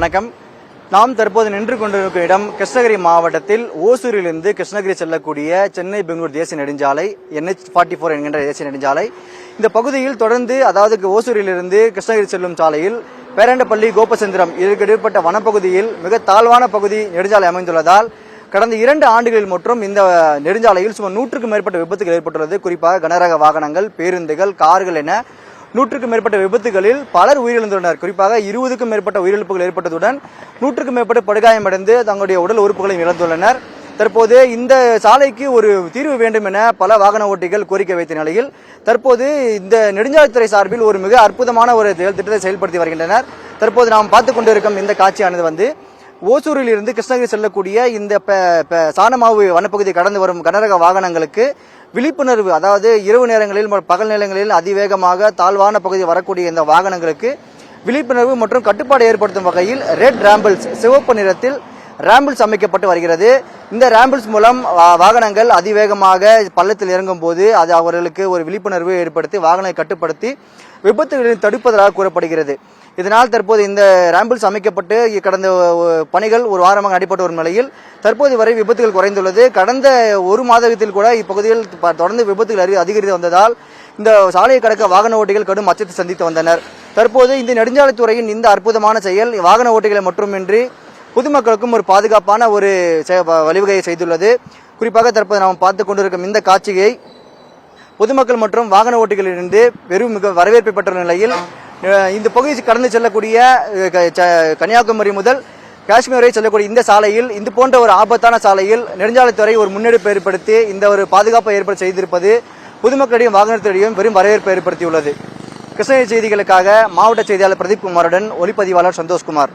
வணக்கம். நாம் தற்போது நின்று கொண்டிருக்கும் இடம் கிருஷ்ணகிரி மாவட்டத்தில் ஓசூரிலிருந்து கிருஷ்ணகிரி செல்லக்கூடிய சென்னை பெங்களூர் தேசிய நெடுஞ்சாலை NH44 என்கின்ற தேசிய நெடுஞ்சாலை. இந்த பகுதியில் தொடர்ந்து அதாவது ஓசூரிலிருந்து கிருஷ்ணகிரி செல்லும் சாலையில் பேரண்டப்பள்ளி கோபசந்திரம் இதற்கு இடைப்பட்ட வனப்பகுதியில் மிக தாழ்வான பகுதி நெடுஞ்சாலை அமைந்துள்ளதால் கடந்த 2 ஆண்டுகளில் மற்றும் இந்த நெடுஞ்சாலையில் சுமார் 100க்கும் மேற்பட்ட விபத்துகள் ஏற்பட்டுள்ளது. குறிப்பாக கனரக வாகனங்கள், பேருந்துகள், கார்கள் என 100க்கும் மேற்பட்ட விபத்துகளில் பலர் உயிரிழந்துள்ளனர். குறிப்பாக 20க்கும் மேற்பட்ட உயிரிழப்புகள் ஏற்பட்டதுடன் 100க்கும் மேற்பட்ட படுகாயமடைந்து தங்களுடைய உடல் உறுப்புகளை இழந்துள்ளனர். தற்போது இந்த சாலைக்கு ஒரு தீர்வு வேண்டும் என பல வாகன ஓட்டிகள் கோரிக்கை வைத்த நிலையில் தற்போது இந்த நெடுஞ்சாலைத்துறை சார்பில் ஒரு மிக அற்புதமான ஒரு திட்டத்தை செயல்படுத்தி வருகின்றனர். தற்போது நாம் பார்த்துக் கொண்டிருக்கும் இந்த காட்சியானது ஓசூரில் இருந்து கிருஷ்ணகிரி செல்லக்கூடிய இந்த சாணமாவு வனப்பகுதி கடந்து வரும் கனரக வாகனங்களுக்கு விழிப்புணர்வு, அதாவது இரவு நேரங்களில் பகல் நேரங்களில் அதிவேகமாக தாழ்வான பகுதி வரக்கூடிய இந்த வாகனங்களுக்கு விழிப்புணர்வு மற்றும் கட்டுப்பாடு ஏற்படுத்தும் வகையில் ரெட் ராம்பிள்ஸ், சிவப்பு நிறத்தில் ராம்பிள்ஸ் அமைக்கப்பட்டு வருகிறது. இந்த ராம்பிள்ஸ் மூலம் வாகனங்கள் அதிவேகமாக பள்ளத்தில் இறங்கும் போது அது அவர்களுக்கு ஒரு விழிப்புணர்வு ஏற்படுத்தி வாகனத்தை கட்டுப்படுத்தி விபத்துகளை தடுப்பதாக கூறப்படுகிறது. இதனால் தற்போது இந்த ராம்பிள்ஸ் அமைக்கப்பட்டு கடந்த பணிகள் ஒரு வாரமாக நடைபெற்று வரும் நிலையில் தற்போது வரை விபத்துகள் குறைந்துள்ளது. கடந்த ஒரு மாதத்தில் கூட இப்பகுதியில் தொடர்ந்து விபத்துகள் அதிகரித்து வந்ததால் இந்த சாலையை கடக்க வாகன ஓட்டிகள் கடும் அச்சத்தை சந்தித்து வந்தனர். தற்போது இந்த நெடுஞ்சாலைத்துறையின் இந்த அற்புதமான செயல் வாகன ஓட்டிகளை மட்டுமின்றி பொதுமக்களுக்கும் ஒரு பாதுகாப்பான ஒரு வழிவகையை செய்துள்ளது. குறிப்பாக தற்போது நாம் பார்த்துக் கொண்டிருக்கும் இந்த காட்சியை பொதுமக்கள் மற்றும் வாகன ஓட்டிகளிலிருந்து பெரும் மிக வரவேற்பை பெற்ற நிலையில் இந்த பகுதி கடந்து செல்லக்கூடிய கன்னியாகுமரி முதல் காஷ்மீர் வரை செல்லக்கூடிய இந்த சாலையில் இது போன்ற ஒரு ஆபத்தான சாலையில் நெடுஞ்சாலைத்துறை ஒரு முன்னெடுப்பு ஏற்படுத்தி இந்த ஒரு பாதுகாப்பை ஏற்படுத்தி செய்திருப்பது பொதுமக்களிடையும் வாகனத்திடையும் பெரும் வரவேற்பை ஏற்படுத்தியுள்ளது. கிருஷ்ணகிரி செய்திகளுக்காக மாவட்ட செய்தியாளர் பிரதீப் குமாருடன் ஒளிப்பதிவாளர் சந்தோஷ்குமார்.